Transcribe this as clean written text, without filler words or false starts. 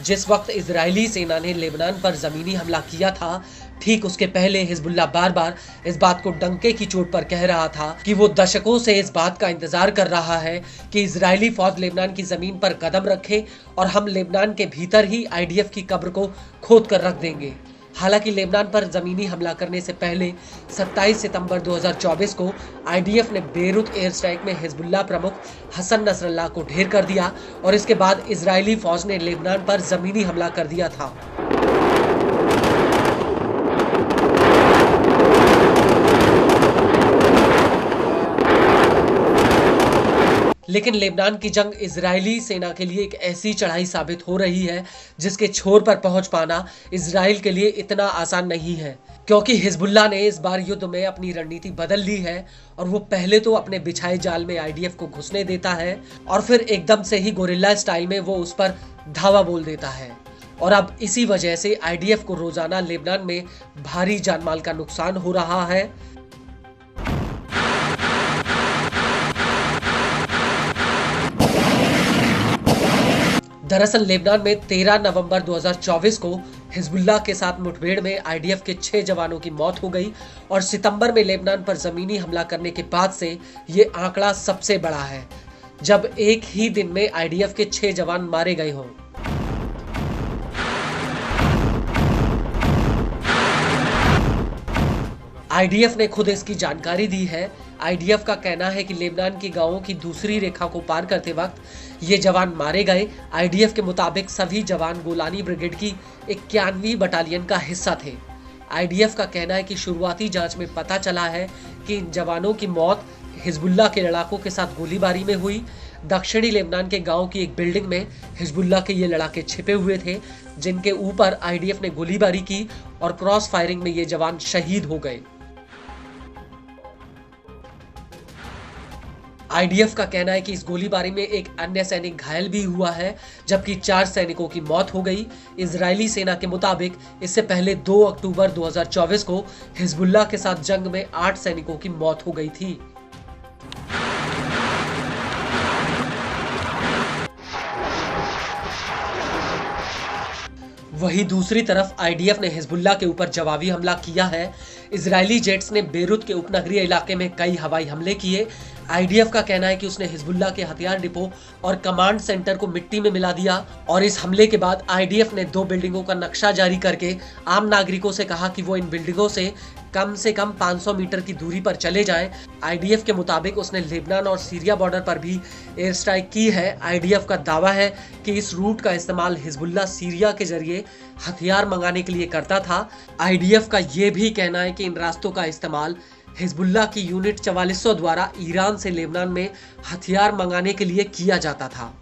जिस वक्त इजरायली सेना ने लेबनान पर जमीनी हमला किया था, ठीक उसके पहले हिजबुल्लाह बार बार इस बात को डंके की चोट पर कह रहा था कि वो दशकों से इस बात का इंतजार कर रहा है कि इजरायली फौज लेबनान की जमीन पर कदम रखे और हम लेबनान के भीतर ही आईडीएफ की कब्र को खोद कर रख देंगे। हालांकि लेबनान पर जमीनी हमला करने से पहले 27 सितंबर 2024 को आईडीएफ ने बेरूत एयर स्ट्राइक में हिजबुल्लाह प्रमुख हसन नसरल्लाह को ढेर कर दिया और इसके बाद इजरायली फौज ने लेबनान पर जमीनी हमला कर दिया था। लेकिन लेबनान की जंग इजरायली सेना के लिए एक ऐसी चढ़ाई साबित हो रही है जिसके छोर पर पहुंच पाना इजराइल के लिए इतना आसान नहीं है, क्योंकि हिजबुल्लाह ने इस बार युद्ध में अपनी रणनीति बदल ली है और वो पहले तो अपने बिछाए जाल में आईडीएफ को घुसने देता है और फिर एकदम से ही गोरिल्ला स्टाइल में वो उस पर धावा बोल देता है। और अब इसी वजह से आईडीएफ को रोजाना लेबनान में भारी जानमाल का नुकसान हो रहा है। दरअसल लेबनान में 13 नवंबर 2024 को हिजबुल्लाह के साथ मुठभेड़ में आईडीएफ के 6 जवानों की मौत हो गई और सितंबर में लेबनान पर जमीनी हमला करने के बाद से ये आंकड़ा सबसे बड़ा है, जब एक ही दिन में आईडीएफ के 6 जवान मारे गए हों। आईडीएफ ने खुद इसकी जानकारी दी है। आईडीएफ का कहना है कि लेबनान की गांवों की दूसरी रेखा को पार करते वक्त ये जवान मारे गए। आईडीएफ के मुताबिक सभी जवान गोलानी ब्रिगेड की 91वीं बटालियन का हिस्सा थे। आईडीएफ का कहना है कि शुरुआती जांच में पता चला है कि इन जवानों की मौत हिजबुल्लाह के लड़ाकों के साथ गोलीबारी में हुई। दक्षिणी लेबनान के गांव की एक बिल्डिंग में हिजबुल्लाह के ये लड़ाके छिपे हुए थे, जिनके ऊपर आईडीएफ ने गोलीबारी की और क्रॉस फायरिंग में ये जवान शहीद हो गए। आईडीएफ का कहना है कि इस गोलीबारी में एक अन्य सैनिक घायल भी हुआ है, जबकि 4 सैनिकों की मौत हो गई। इजरायली सेना के मुताबिक इससे पहले 2 अक्टूबर 2024 को हिजबुल्लाह के साथ जंग में 8 सैनिकों की मौत हो गई थी। वहीं दूसरी तरफ आईडीएफ ने हिजबुल्लाह के ऊपर जवाबी हमला किया है। इजरायली जेट्स ने बेरूत के उपनगरीय इलाके में कई हवाई हमले किए। आईडीएफ का कहना है कि उसने हिजबुल्लाह के हथियार डिपो और कमांड सेंटर को मिट्टी में मिला दिया और इस हमले के बाद आईडीएफ ने 2 बिल्डिंगों का नक्शा जारी करके आम नागरिकों से कहा कि वो इन बिल्डिंगों से कम 500 मीटर की दूरी पर चले जाएं। आईडीएफ के मुताबिक उसने लेबनान और सीरिया बॉर्डर पर भी एयर स्ट्राइक की है। आईडीएफ का दावा है कि इस रूट का इस्तेमाल हिजबुल्लाह सीरिया के जरिए हथियार मंगाने के लिए करता था। आईडीएफ का ये भी कहना है कि इन रास्तों का इस्तेमाल हिजबुल्लाह की यूनिट 4400 द्वारा ईरान से लेबनान में हथियार मंगाने के लिए किया जाता था।